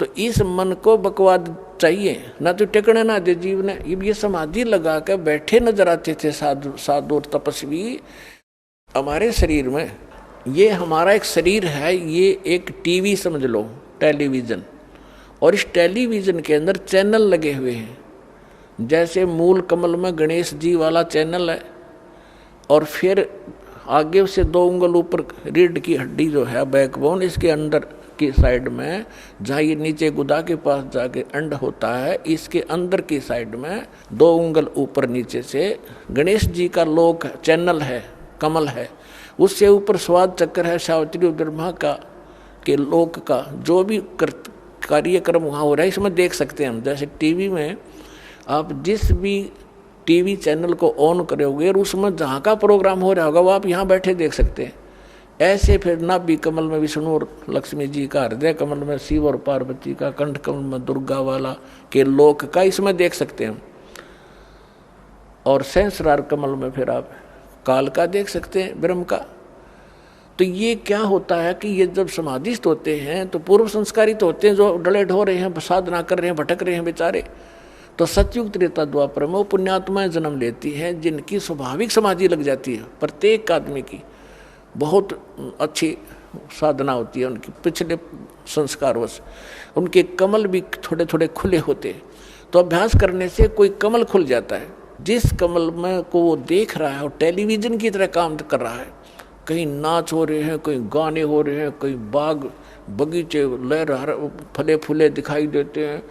तो इस मन को बकवाद चाहिए, ना तो टिकने ना दे जीव ने। ये समाधि लगा कर बैठे नजर आते थे साधु साधु और तपस्वी हमारे शरीर में। ये हमारा एक शरीर है, ये एक टीवी समझ लो, टेलीविज़न, और इस टेलीविज़न के अंदर चैनल लगे हुए हैं। जैसे मूल कमल में गणेश जी वाला चैनल है, और फिर आगे से 2 उंगल ऊपर रीढ़ की हड्डी जो है बैकबोन, इसके अंदर की साइड में जहाँ ये नीचे गुदा के पास जाके अंड होता है, इसके अंदर की साइड में 2 उंगल ऊपर नीचे से गणेश जी का लोक चैनल है, कमल है। उससे ऊपर स्वाद चक्र है, सावित्री ब्रह्मा का के लोक का जो भी कार्यक्रम वहाँ हो रहा है इसमें देख सकते हैं हम। जैसे टीवी में आप जिस भी टीवी चैनल को ऑन करोगे और उसमें जहाँ का प्रोग्राम हो रहा होगा वो आप यहाँ बैठे देख सकते हैं। ऐसे फिर नाभि कमल में विष्णु और लक्ष्मी जी का, हृदय कमल में शिव और पार्वती का, कंठ कमल में दुर्गा वाला के लोक का इसमें देख सकते हैं। और सहस्रार कमल में फिर आप काल का देख सकते हैं, ब्रह्म का। तो ये क्या होता है कि ये जब समाधिस्थ होते हैं तो पूर्व संस्कारित होते हैं, जो डले ढो रहे हैं, साधना कर रहे हैं, भटक रहे हैं बेचारे, तो सतयुग त्रेता द्वापर में वो पुण्यात्माएं जन्म लेती हैं जिनकी स्वाभाविक समाधि लग जाती है। प्रत्येक आदमी की बहुत अच्छी साधना होती है, उनकी पिछले संस्कारवश उनके कमल भी थोड़े थोड़े खुले होते हैं। तो अभ्यास करने से कोई कमल खुल जाता है। जिस कमल में को वो देख रहा है और टेलीविज़न की तरह काम कर रहा है, कहीं नाच हो रहे हैं, कहीं गाने हो रहे हैं, कहीं बाग बगीचे लहर फले फूले दिखाई देते हैं,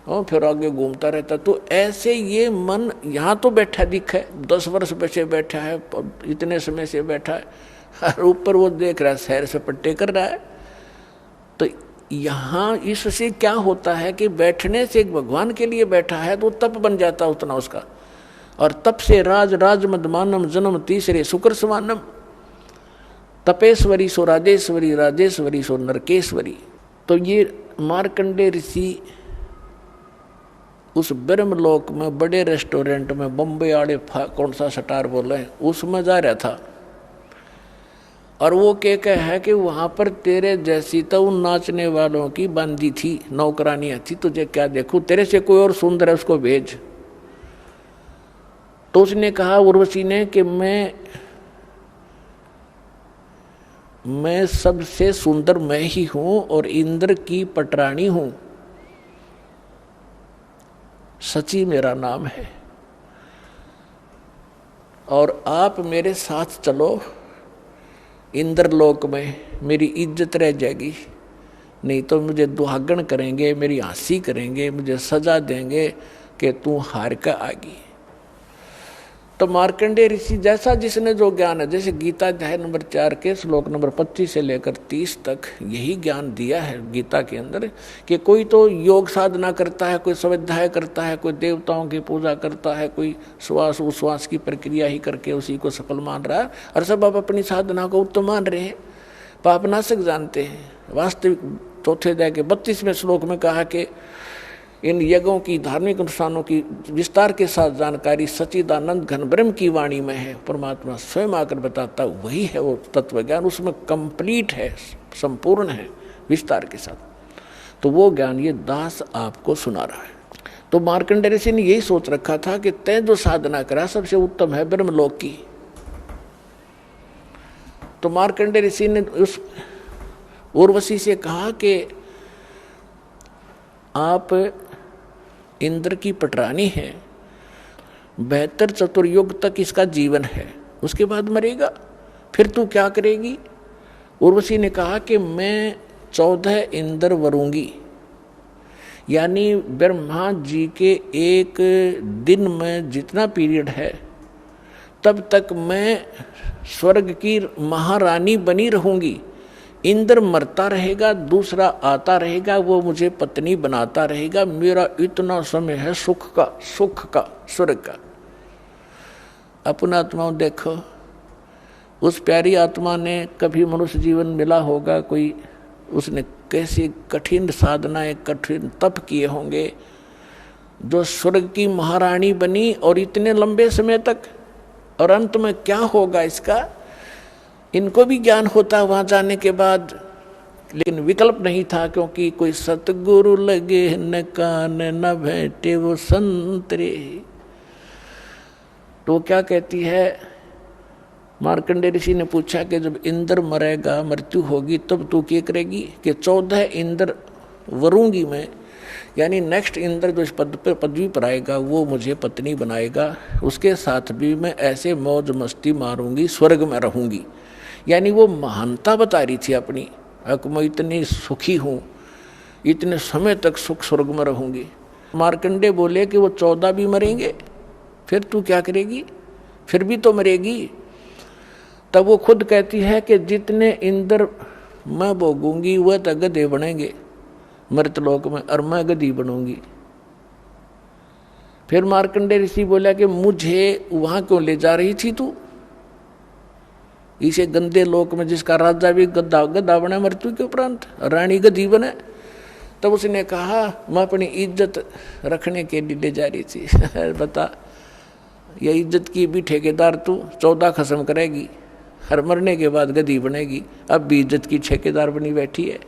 और फिर आगे घूमता रहता। तो ऐसे ये मन यहाँ तो बैठा दिखे, 10 वर्ष पीछे बैठा है, इतने समय से बैठा है, और ऊपर वो देख रहा है, सैर सपट्टे कर रहा है। तो यहाँ इससे क्या होता है कि बैठने से एक भगवान के लिए बैठा है तो तप बन जाता उतना उसका, और तप से राज राज मदमानम जन्म तीसरे शुक्र समानम, तपेश्वरी सो राजेश्वरी, राजेश्वरी सो नरकेश्वरी। तो ये मार्कंडे ऋषि उस ब्रह्मलोक में बड़े रेस्टोरेंट में, बम्बई वाले कौन सा स्टार बोले हैं, उसमें जा रहा था, और वो क्या है कि वहाँ पर तेरे जैसी तो उन नाचने वालों की बंदी थी, नौकरानियाँ थी, तुझे क्या देखूँ, तेरे से कोई और सुंदर है उसको भेज। तो उसने कहा उर्वशी ने कि मैं सबसे सुंदर मैं ही हूं और इंद्र की पटरानी हूं, सची मेरा नाम है, और आप मेरे साथ चलो इंद्रलोक में, मेरी इज्जत रह जाएगी, नहीं तो मुझे दुहागन करेंगे, मेरी हंसी करेंगे, मुझे सजा देंगे कि तू हार का आगी। तो मार्कंडेय ऋषि जैसा जिसने जो ज्ञान है, जैसे गीता अध्याय नंबर 4 के श्लोक नंबर 25 से लेकर 30 तक यही ज्ञान दिया है गीता के अंदर, कि कोई तो योग साधना करता है, कोई स्वाध्याय करता है, कोई देवताओं की पूजा करता है, कोई श्वास उश्वास की प्रक्रिया ही करके उसी को सफल मान रहा है, और सब आप अपनी साधना को उत्तम मान रहे हैं, पापनाशक जानते हैं। वास्तविक चौथे अध्याय के 32वें श्लोक में कहा कि इन यज्ञों की, धार्मिक अनुष्ठानों की विस्तार के साथ जानकारी सच्चिदानंद घन ब्रह्म की वाणी में है। परमात्मा स्वयं आकर बताता वही है वो तत्व ज्ञान, उसमें कंप्लीट है, संपूर्ण है विस्तार के साथ। तो वो ज्ञान ये दास आपको सुना रहा है। तो मार्कंडेय ऋषि ने यही सोच रखा था कि तय जो साधना करा सबसे उत्तम है ब्रह्मलोक की। तो मार्कंडेय ऋषि ने उस उर्वशी से कहा कि आप इंद्र की पटरानी है, 72 चतुर्युग तक इसका जीवन है, उसके बाद मरेगा, फिर तू क्या करेगी? उर्वशी ने कहा कि मैं 14 इंद्र वरूंगी, यानी ब्रह्मा जी के एक दिन में जितना पीरियड है तब तक मैं स्वर्ग की महारानी बनी रहूंगी। इंद्र मरता रहेगा, दूसरा आता रहेगा, वो मुझे पत्नी बनाता रहेगा, मेरा इतना समय है सुख का, स्वर्ग का। अपना आत्माओं देखो, उस प्यारी आत्मा ने कभी मनुष्य जीवन मिला होगा, कोई उसने कैसी कठिन साधनाएं, कठिन तप किए होंगे, जो स्वर्ग की महारानी बनी और इतने लंबे समय तक। और अंत में क्या होगा इसका? इनको भी ज्ञान होता वहाँ जाने के बाद लेकिन विकल्प नहीं था, क्योंकि कोई सतगुरु लगे न कान न भेंटे वो संतरे। तो क्या कहती है, मार्कंडेय ऋषि ने पूछा कि जब इंद्र मरेगा, मृत्यु होगी, तब तू क्या करेगी? कि 14 इंद्र वरूंगी मैं, यानी नेक्स्ट इंद्र जो इस पदवी पर आएगा वो मुझे पत्नी बनाएगा, उसके साथ भी मैं ऐसे मौज मस्ती मारूंगी, स्वर्ग में रहूंगी। यानी वो महानता बता रही थी अपनी, मैं इतनी सुखी हूँ, इतने समय तक सुख स्वर्ग में रहूंगी। मार्कंडेय बोले कि वो 14 भी मरेंगे, फिर तू क्या करेगी? फिर भी तो मरेगी। तब वो खुद कहती है कि जितने इंद्र मैं भोगूंगी वह तो गधे बनेंगे मृतलोक में, और मैं गधी बनूंगी। फिर मार्कंडेय ऋषि बोला कि मुझे वहां क्यों ले जा रही थी तू, इसे गंदे लोक में जिसका राजा भी गधा बने मृत्यु के उपरांत, रानी गधी बने। तब उसने कहा मैं अपनी इज्जत रखने के लिए ले जा रही थी। बता, ये इज्जत की भी ठेकेदार तू 14 खत्म करेगी, हर मरने के बाद गधी बनेगी, अब भी इज्जत की ठेकेदार बनी बैठी है।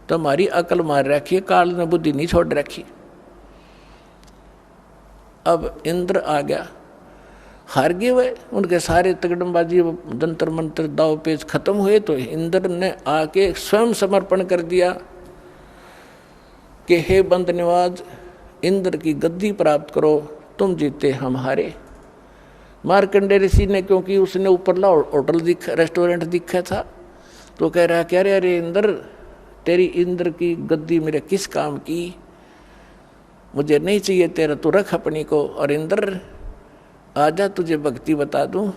तो हमारी अकल मार रखी है, काल ने बुद्धि नहीं छोड़ रखी। अब इंद्र आ गया, हार गए वे, उनके सारे तगड़मबाजी जंतर मंत्र दाव पेच खत्म हुए। तो इंद्र ने आके स्वयं समर्पण कर दिया कि हे बंद निवाज, इंद्र की गद्दी प्राप्त करो, तुम जीते हम हारे। मार्कंडेय ऋषि ने, क्योंकि उसने ऊपरला होटल रेस्टोरेंट दिखा था, तो कह रहा क्या रे, अरे इंद्र, तेरी इंद्र की गद्दी मेरे किस काम की, मुझे नहीं चाहिए तेरा, तू रख अपनी को। और इंद्र आजा, तुझे भक्ति बता दूं,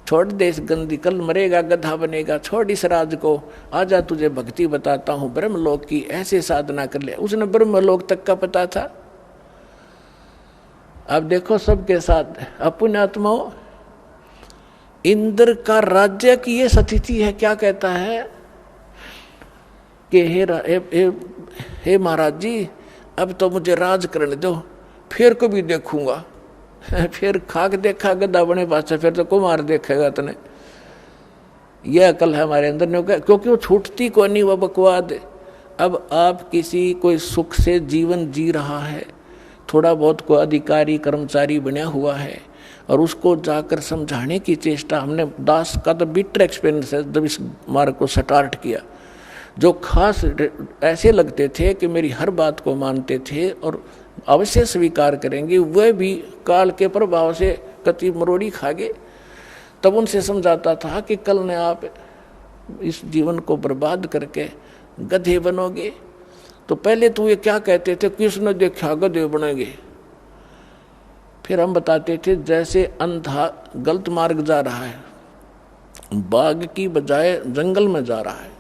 छोड़ दे इस गंदी, कल मरेगा गधा बनेगा, छोड़ इस राज को, आजा तुझे भक्ति बताता हूं ब्रह्मलोक की, ऐसे साधना कर ले। उसने ब्रह्मलोक तक का पता था। अब देखो सबके साथ अपुण्यात्माओं, इंद्र का राज्य की ये स्थिति है। क्या कहता है कि हे महाराज जी, अब तो मुझे राज करने दो, फिर कभी देखूंगा। फिर खाक देखा गधा बने पास, फिर तो कुमार देखेगा तने। यह अकल है हमारे अंदर नहीं, क्योंकि वो छूटती को नहीं, वह बकवाद। अब आप किसी कोई सुख से जीवन जी रहा है, थोड़ा बहुत कोई अधिकारी कर्मचारी बना हुआ है, और उसको जाकर समझाने की चेष्टा, हमने दास का तो बिटर एक्सपीरियंस है जब इस मार्ग को स्टार्ट किया। जो खास ऐसे लगते थे कि मेरी हर बात को मानते थे और अवश्य स्वीकार करेंगे, वह भी काल के प्रभाव से कति मरोड़ी खा गए। तब उनसे समझाता था कि कल ने आप इस जीवन को बर्बाद करके गधे बनोगे। तो पहले तो ये क्या कहते थे, किसने देखा गधे बनेंगे। फिर हम बताते थे जैसे अंधा गलत मार्ग जा रहा है, बाग की बजाय जंगल में जा रहा है,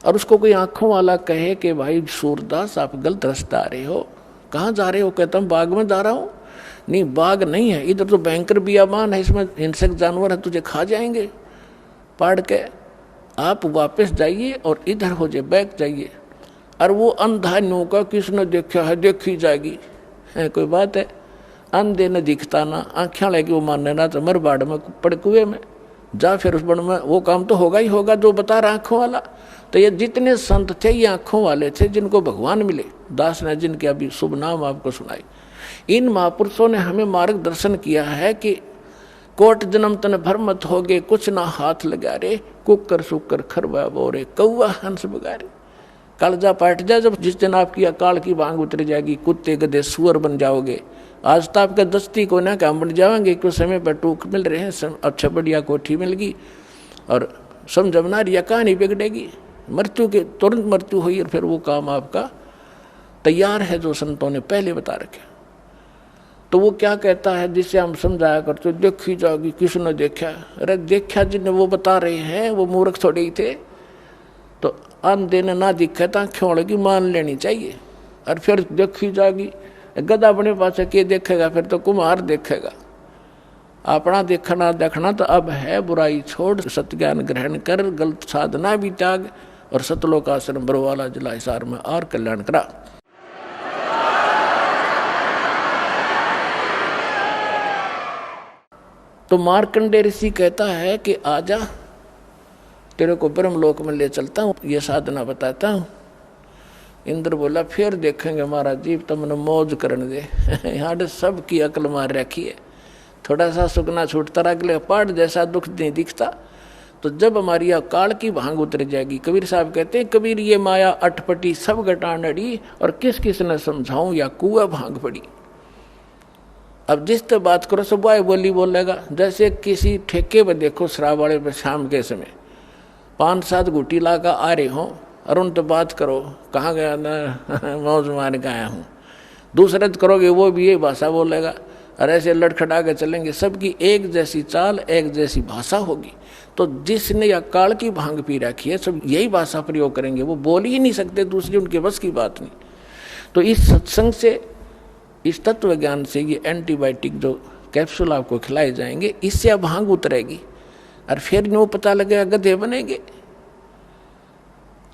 और उसको कोई आंखों वाला कहे कि भाई सूरदास आप गलत रास्ते आ रहे हो, कहाँ जा रहे हो? कहता हूँ बाग में जा रहा हूँ। नहीं, बाग नहीं है, इधर तो भयंकर बियाबान है, इसमें हिंसक जानवर है, तुझे खा जाएंगे पाड़ के। आप वापस जाइए और इधर हो जाए, बैक जाइए। और वो अंधा नो का किसने देखा है, देखी जाएगी, है कोई बात है? अंधे न दिखता ना, आँखें लगी वो मानने ना, तो मर बाड़ में पड़ कुएं में जा, फिर उस बड़ में वो काम तो होगा ही होगा जो बता रहा आँखों वाला। तो ये जितने संत थे ये आँखों वाले थे, जिनको भगवान मिले, दास ने जिनके अभी शुभ नाम आपको सुनाई। इन महापुरुषों ने हमें मार्गदर्शन किया है कि कोट जन्म तन भर मत होगे, कुछ ना हाथ लगा रे, कुकर सुकर खरबा बोरे, कौआ हंस बगारे। कालजा पाट जा जब, जिस दिन आपकी अकाल की बांग उतर जाएगी, कुत्ते गधे सुअर बन जाओगे। आज तो आपका दस्ती को ना काम बन जाएंगे, क्यों समय पर टूक मिल रहे हैं, अच्छा बढ़िया कोठी मिल गई और समझना रिया कहानी बिगड़ेगी, मृत्यु के तुरंत मृत्यु हुई और फिर वो काम आपका तैयार है जो संतों ने पहले बता रखे। तो वो क्या कहता है जिससे हम समझाया करते, देखी जाएगी, किसने देखा? अरे देखा जिन्हें वो बता रहे हैं वो मूर्ख थोड़े ही थे। तो अंधे ने ना दिखा तो आँखें लगी मान लेनी चाहिए, और फिर देखी जाएगी। गधा अपने पास के देखेगा, फिर तो कुम्हार देखेगा। अपना देखना देखना तो अब है, बुराई छोड़, सत्ज्ञान ग्रहण कर, गलत साधना भी त्याग, और सतलोक आश्रम बरवाला जिला हिसार में और कल्याण करा। तो मार्कंडेय ऋषि कहता है कि आजा, तेरे को ब्रह्मलोक में ले चलता हूँ, ये साधना बताता हूँ। इंद्र बोला फिर देखेंगे महाराज जी, तुमने मौज करने दे। यहाँ सब की अकल मार रखी है, थोड़ा सा सुखना छूटता रहा, अगले पहाड़ जैसा दुख नहीं दिखता। तो जब हमारी काल की भांग उतर जाएगी, कबीर साहब कहते हैं कबीर ये माया अटपटी सब घटान अड़ी, और किस किस ने समझाऊं या कुआ भांग पड़ी। अब जिस तरह बात करो सब वाय बोली बोलेगा। जैसे किसी ठेके पर देखो शराब वाले पर शाम के समय 5-7 घुटी ला कर आ रहे हों, और उन तो बात करो कहाँ गया ना, मौज मार के आया हूँ। दूसरे तो करोगे वो भी यही भाषा बोलेगा, और ऐसे लड़खड़ा के चलेंगे। सबकी एक जैसी चाल, एक जैसी भाषा होगी। तो जिसने या काल की भांग पी रखी है सब यही भाषा प्रयोग करेंगे, वो बोल ही नहीं सकते दूसरी, उनके बस की बात नहीं। तो इस सत्संग से, इस तत्व ज्ञान से, ये एंटीबायोटिक जो कैप्सूल आपको खिलाए जाएंगे, इससे अब भांग उतरेगी, और फिर न्यू पता लगेगा गधे बनेंगे।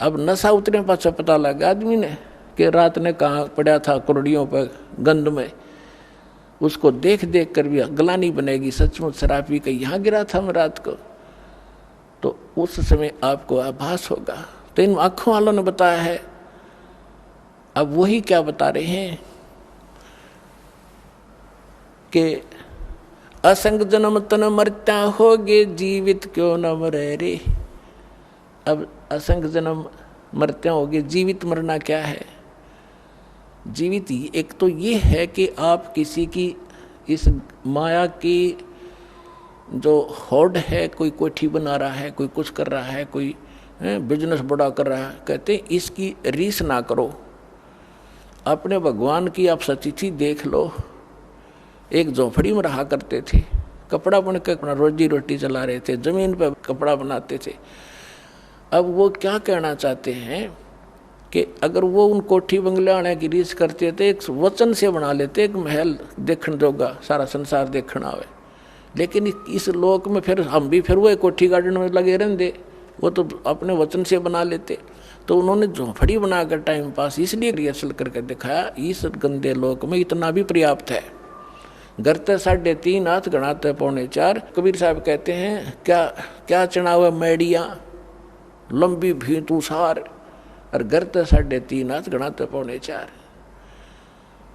अब नशा उतरे पाछा पता लगा आदमी ने कि रात ने कहाँ पड़ा था कुरड़ियों पर गंद में, उसको देख देख कर भी गलानी बनेगी, सचमुच शराब पी के यहाँ गिरा था मैं रात को। तो उस समय आपको आभास होगा। तो इन आँखों वालों ने बताया है। अब वही क्या बता रहे हैं कि असंग जन्म तन मरता होगे, जीवित क्यों न मरे रे। अब असंग जन्म मरते होगे, जीवित मरना क्या है? जीवित एक तो ये है कि आप किसी की इस माया की जो होड़ है, कोई कोठी बना रहा है, कोई कुछ कर रहा है, कोई बिजनेस बड़ा कर रहा है, कहते हैं इसकी रीस ना करो। अपने भगवान की आप सतिथि देख लो। एक झोपड़ी में रहा करते थे, कपड़ा बुन के अपना रोजी रोटी चला रहे थे, जमीन पर कपड़ा बनाते थे। अब वो क्या कहना चाहते हैं कि अगर वो उन कोठी बंगले आने की रीस करते थे, एक वचन से बना लेते, एक महल देखने जोगा, सारा संसार देखना आवे। लेकिन इस लोक में फिर हम भी फिर वो एक कोठी गार्डन में लगे रहते, वो तो अपने वचन से बना लेते। तो उन्होंने झोंपड़ी बनाकर टाइम पास इसलिए रिहर्सल करके दिखाया, इस गंदे लोक में इतना भी पर्याप्त है। घर ते 3.5 हाथ, गणाते 4.25। कबीर साहब कहते हैं क्या क्या चढ़ावे मैडिया लंबी भी तुषार, और घर ते 3.5 हाथ, गणाते 4.25।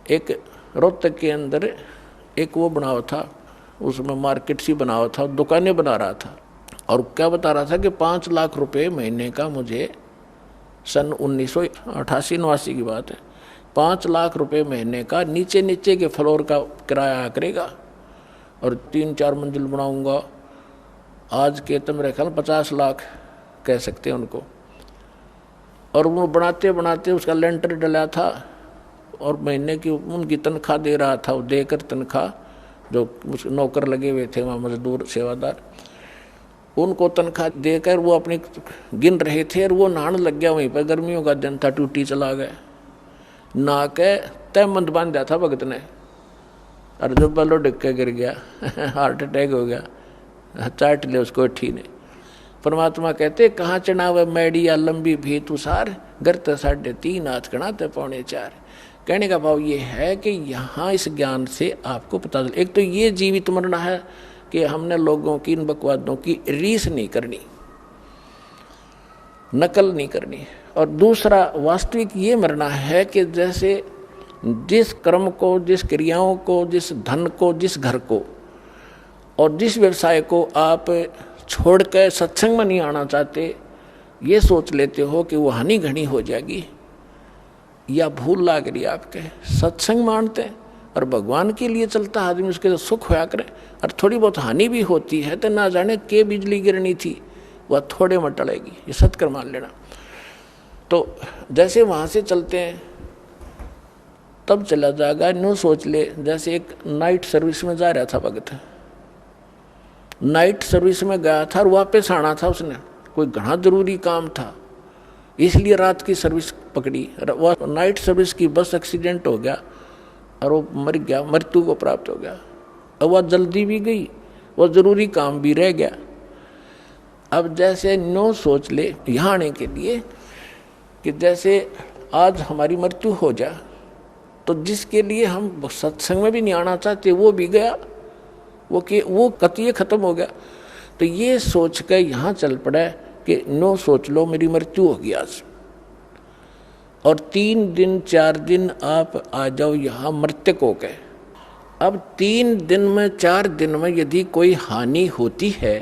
एक रोहतक के अंदर एक वो बनावा था, उसमें मार्केट सी बनावा था, दुकानें बना रहा था, और क्या बता रहा था कि 5 लाख रुपए महीने का मुझे, सन 1988-89 की बात है, 5 लाख रुपए महीने का नीचे नीचे के फ्लोर का किराया करेगा, और 3-4 मंजिल बनाऊंगा। आज के तो मेरे ख्याल 50 लाख कह सकते हैं उनको। और वो बनाते बनाते उसका लेंटर डला था, और महीने की उनकी तनख्वाह दे रहा था, वो देकर तनख्वाह जो उस नौकर लगे हुए थे वहाँ, मजदूर सेवादार, उनको तनख्वाह देकर वो अपनी गिन रहे थे। और वो नहाने लग गया वहीं पर, गर्मियों का दिन था, टूटी चला गया, नहा के तहमंद बांध दिया था भगत ने, और जब बलो डिग के गिर गया, हार्ट अटैक हो गया, चाट ले उसको ठी ने। परमात्मा कहते कहाँ चढ़ावे मैडिया लंबी भी तुषार, घर ते 3.5 हाथ, गणाते 4.25। कहने का भाव ये है कि यहाँ इस ज्ञान से आपको पता चल, एक तो ये जीवित मरना है कि हमने लोगों की इन बकवादों की रीस नहीं करनी, नकल नहीं करनी। और दूसरा वास्तविक ये मरना है कि जैसे जिस कर्म को, जिस क्रियाओं को, जिस धन को, जिस घर को और जिस व्यवसाय को आप छोड़ कर सत्संग में नहीं आना चाहते, ये सोच लेते हो कि वो हानि घनी हो जाएगी, या भूल लाग रही आपके। सत्संग मानते हैं और भगवान के लिए चलता आदमी, उसके तो सुख होया करे, और थोड़ी बहुत हानि भी होती है तो ना जाने के बिजली गिरनी थी, वह थोड़े में टलेगी, ये सत्कर मान लेना। तो जैसे वहाँ से चलते हैं तब चला जाएगा। न्यू सोच ले, जैसे एक नाइट सर्विस में जा रहा था भगत, नाइट सर्विस में गया था और वापस आना था उसने, कोई घना जरूरी काम था, इसलिए रात की सर्विस पकड़ी। वह नाइट सर्विस की बस एक्सीडेंट हो गया और वो मर गया, मृत्यु को प्राप्त हो गया। और वह जल्दी भी गई, वह जरूरी काम भी रह गया। अब जैसे नो सोच ले यहाँ आने के लिए कि जैसे आज हमारी मृत्यु हो जाए, तो जिसके लिए हम सत्संग में भी नहीं आना चाहते वो भी गया, वो कतिये खत्म हो गया। तो ये सोच कर यहाँ चल पड़ा कि नो सोच लो मेरी मृत्यु होगी आज, और 3 दिन 4 दिन आप आ जाओ यहाँ मृतक हो गए। अब 3 दिन में 4 दिन में यदि कोई हानि होती है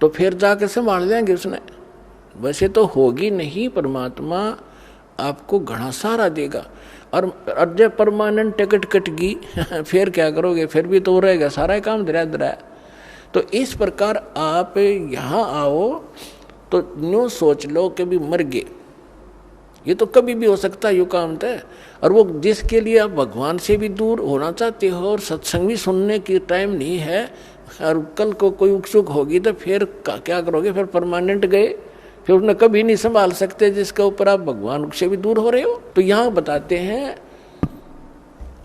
तो फिर जाकर संभाल लेंगे उसने, वैसे तो होगी नहीं, परमात्मा आपको घना सहारा देगा। और जब परमानेंट टिकट कट गई फिर क्या करोगे, फिर भी तो रहेगा सारा काम धरा। तो इस प्रकार आप यहाँ आओ तो यूँ सोच लो कि भी मर गए, ये तो कभी भी हो सकता है, यू काम तय। और वो जिसके लिए आप भगवान से भी दूर होना चाहते हो और सत्संग भी सुनने की टाइम नहीं है, और कल को कोई उत्सुक होगी तो फिर क्या करोगे, फिर परमानेंट गए, फिर उसने कभी नहीं संभाल सकते जिसके ऊपर आप भगवान से भी दूर हो रहे हो। तो यहाँ बताते हैं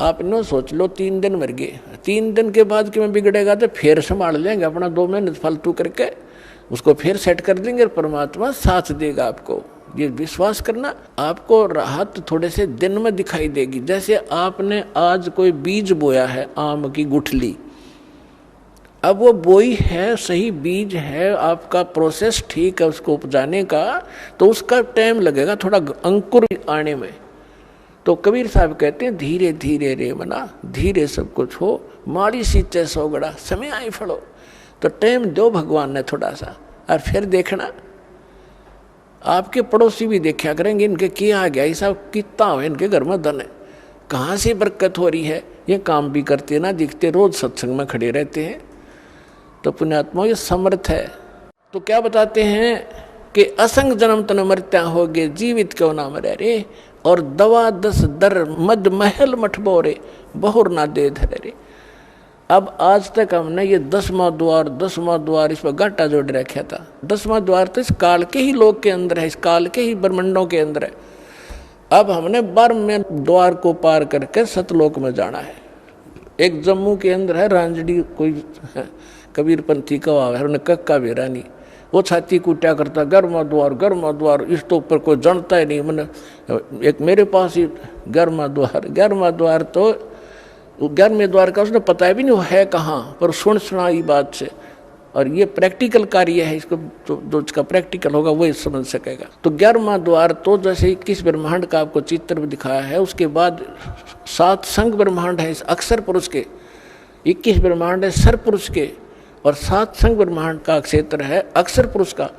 आप नो सोच लो 3 दिन मर गए, 3 दिन के बाद कि मैं बिगड़ेगा तो फिर संभाल लेंगे अपना 2 महीने फालतू करके, उसको फिर सेट कर देंगे और परमात्मा साथ देगा आपको। ये विश्वास करना, आपको राहत थोड़े से दिन में दिखाई देगी। जैसे आपने आज कोई बीज बोया है, आम की गुठली, अब वो बोई है, सही बीज है, आपका प्रोसेस ठीक है उसको उपजाने का, तो उसका टाइम लगेगा थोड़ा अंकुर आने में। तो कबीर साहब कहते हैं धीरे धीरे रे मना, धीरे सब कुछ हो, माड़ी सींचे सोगड़ा, समय आई फड़ो। तो टाइम दो भगवान ने थोड़ा सा, और फिर देखना आपके पड़ोसी भी देखा करेंगे इनके क्या आ गया, ये सब कितना हो इनके घर में धन है, कहाँ से बरकत हो रही है, ये काम भी करते ना दिखते, रोज सत्संग में खड़े रहते हैं। तो पुण्यात्मा ये समर्थ है। तो क्या बताते हैं कि असंग जन्म तन मरत्या होगे, जीवित क्यों ना मरे रे, और दवा 10 दर मद महल मठबोरे, बहुर ना दे धरे रे। अब आज तक हमने ये 10वां द्वार इस पर घाटा जोड़ रखा था। 10वां द्वार तो इस काल के ही लोक के अंदर है, इस काल के ही ब्रह्मंडों के अंदर है। अब हमने 12वें द्वार को पार करके सतलोक में जाना है। एक जम्मू के अंदर है रांझड़ी, कोई कबीर पंथी का है, उन्हें कक्का बेरा नहीं, वो छाती कूटा करता, गर्मा द्वार, इस तो ऊपर कोई जानता ही नहीं। मैंने एक मेरे पास ही गर्मा द्वार तो 11वें द्वार का उसने पता भी नहीं है कहाँ, पर सुनाई बात से। और ये प्रैक्टिकल कार्य है, इसको जो इसका प्रैक्टिकल होगा वही समझ सकेगा। तो 11वां द्वार तो जैसे 21 ब्रह्मांड का आपको चित्र भी दिखाया है, उसके बाद 7 संग ब्रह्मांड है इस अक्षर पुरुष के, 21 ब्रह्मांड है सर पुरुष के, और 7 संग ब्रह्मांड का क्षेत्र है अक्षर पुरुष का।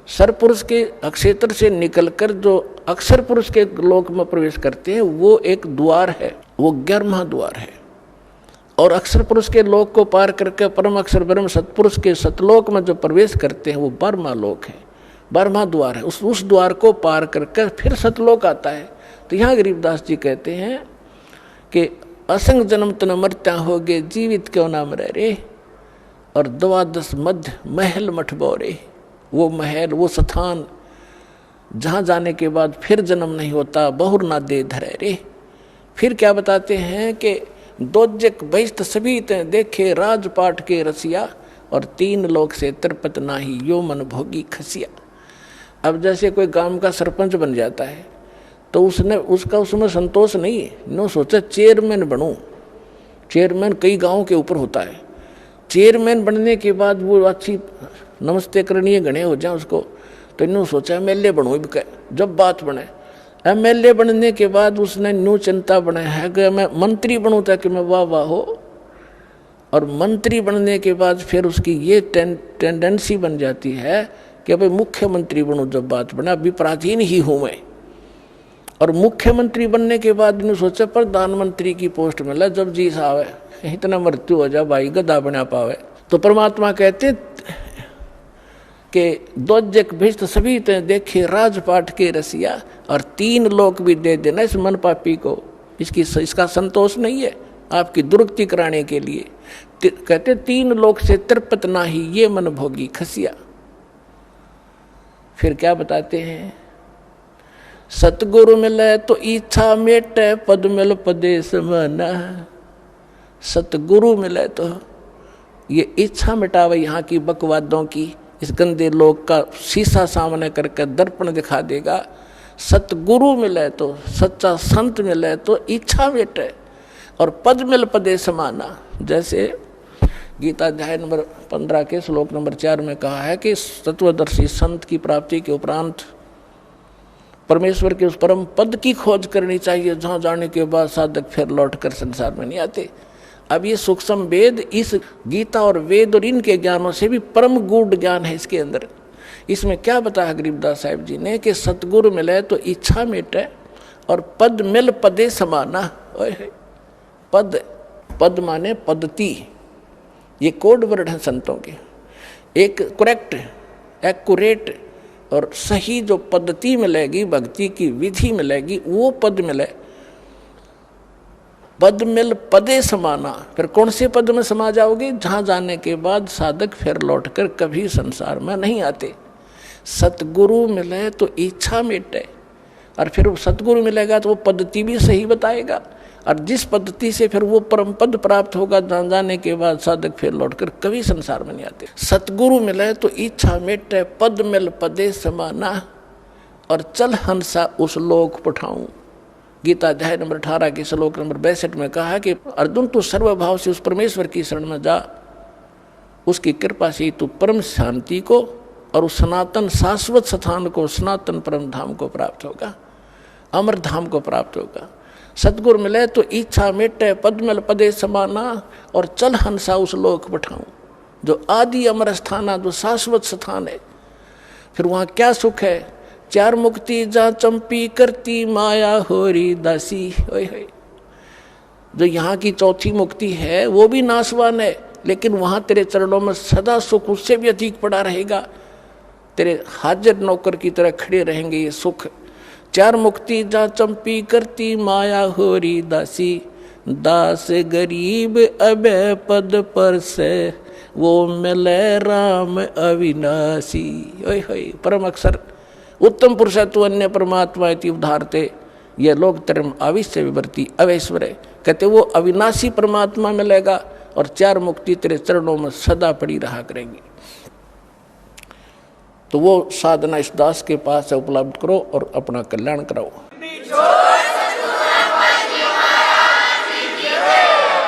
सर पुरुष के क्षेत्र से निकलकर जो अक्षर पुरुष के लोक में प्रवेश करते हैं वो एक द्वार है, वो 11वां द्वार है। और अक्षर पुरुष के लोक को पार करके परम अक्षर ब्रह्म सतपुरुष के सतलोक में जो प्रवेश करते हैं वो 12वां लोक है, 12वां द्वार है। उस द्वार को पार करके फिर सतलोक आता है। तो यहाँ गरीबदास जी कहते हैं कि असंग जन्म तन मरत्या होगे, जीवित क्यों ना मरे रे, और 12 मध्य महल मठबोरे, वो महल वो स्थान जहाँ जाने के बाद फिर जन्म नहीं होता, बहुर ना दे धरे रे। फिर क्या बताते हैं कि दोजक बहिष्ट सभी ते देखे राजपाट के रसिया, और 3 लोक से तरपत नाही यो मन भोगी खसिया। अब जैसे कोई गांव का सरपंच बन जाता है तो उसमें संतोष नहीं है, नो सोचा चेयरमैन बनूं। चेयरमैन कई गाँव के ऊपर होता है, चेयरमैन बनने के बाद वो अच्छी नमस्ते करणीय गणे हो जाए उसको, तो इन्होंने सोचा MLA बनूं। जब बात बने MLA बनने के बाद उसने न्यू चिंता बनाया है कि मैं मंत्री बनूं ताकि मैं वाह हो, और मंत्री बनने के बाद फिर उसकी ये टेंडेंसी बन जाती है कि भाई मुख्यमंत्री बनूं। जब बात बना अभी प्राचीन ही हूँ मैं, और मुख्यमंत्री बनने के बाद इन्होंने सोचा प्रधानमंत्री की पोस्ट मिला, जब जी साहब है इतना मृत्यु हो जा भाई गदा बना पावे। तो परमात्मा कहते कि दोजक भिष्ट सभी ते देखे राजपाट के रसिया, और 3 लोक भी दे देना इस मन पापी को, इसका संतोष नहीं है आपकी दुर्गति कराने के लिए। कहते 3 लोक से तरपत नाही ये मन भोगी खसिया। फिर क्या बताते हैं, सतगुरु मिले तो इच्छा मेटे, पद मिल पदे समाना। सतगुरु मिले तो ये इच्छा मिटावे यहाँ की बकवादों की, इस गंदे लोग का शीशा सामने करके दर्पण दिखा देगा। सतगुरु मिले तो, सच्चा संत मिले तो इच्छा मिटे, और पद मिल पदे समाना। जैसे गीता अध्याय नंबर 15 के श्लोक नंबर 4 में कहा है कि तत्वदर्शी संत की प्राप्ति के उपरांत परमेश्वर के उस परम पद की खोज करनी चाहिए, जहां जाने के बाद साधक फिर लौटकर संसार में नहीं आते। अब ये सूक्ष्म वेद इस गीता और वेद और इनके ज्ञानों से भी परम गूढ़ ज्ञान है इसके अंदर। इसमें क्या बताया गरीबदास साहिब जी ने कि सतगुरु मिले तो इच्छा मिटे और पद मिल पदे समाना। पद, पद माने पद्धति, ये कोड वर्ड है संतों के। एक करेक्ट, एक्यूरेट और सही जो पद्धति मिलेगी, भक्ति की विधि मिलेगी, वो पद मिले। पद मिल पदे समाना, फिर कौन से पद में समा जाओगे? जहां जाने के बाद साधक फिर लौटकर कभी संसार में नहीं आते। सतगुरु मिले तो इच्छा मिटे, और फिर वो सतगुरु मिलेगा तो वो पद्धति भी सही बताएगा, और जिस पद्धति से फिर वो परम पद प्राप्त होगा, जहां जाने के बाद साधक फिर लौटकर कभी संसार में नहीं आते। सतगुरु मिले तो इच्छा मिटे, पद मिल पदे समाना, और चल हंसा उस लोक पठाऊं। गीता अध्याय नंबर 18 के श्लोक नंबर 62 में कहा है कि अर्जुन तू सर्वभाव से उस परमेश्वर की शरण में जा, उसकी कृपा से तू परम शांति को और उस सनातन शाश्वत स्थान को, सनातन परम धाम को प्राप्त होगा, अमर धाम को प्राप्त होगा। सतगुरु मिले तो इच्छा मिटे, पद मिल पदे समाना, और चल हंसा उस लोक पठाऊं, जो आदि अमर स्थान, जो शाश्वत स्थान है। फिर वहाँ क्या सुख है? चार मुक्ति जा चंपी करती माया होरी दासी। जो यहाँ की चौथी मुक्ति है वो भी नाशवान है, लेकिन वहाँ तेरे चरणों में सदा सुख उससे भी अधिक पड़ा रहेगा। तेरे हाजिर नौकर की तरह खड़े रहेंगे ये सुख। चार मुक्ति जा चंपी करती माया होरी दासी, दास गरीब अबे पद पर से वो मिले राम अविनाशी। परम अक्षर उत्तम पुरुषत्व अन्य परमात्मा इति उद्धारते, ये लोग term आविश्य विवर्ती अवैश्वर्य, कहते वो अविनाशी परमात्मा मिलेगा और चार मुक्ति तेरे चरणों में सदा पड़ी रहा करेंगी। तो वो साधना इस दास के पास उपलब्ध करो और अपना कल्याण कराओ।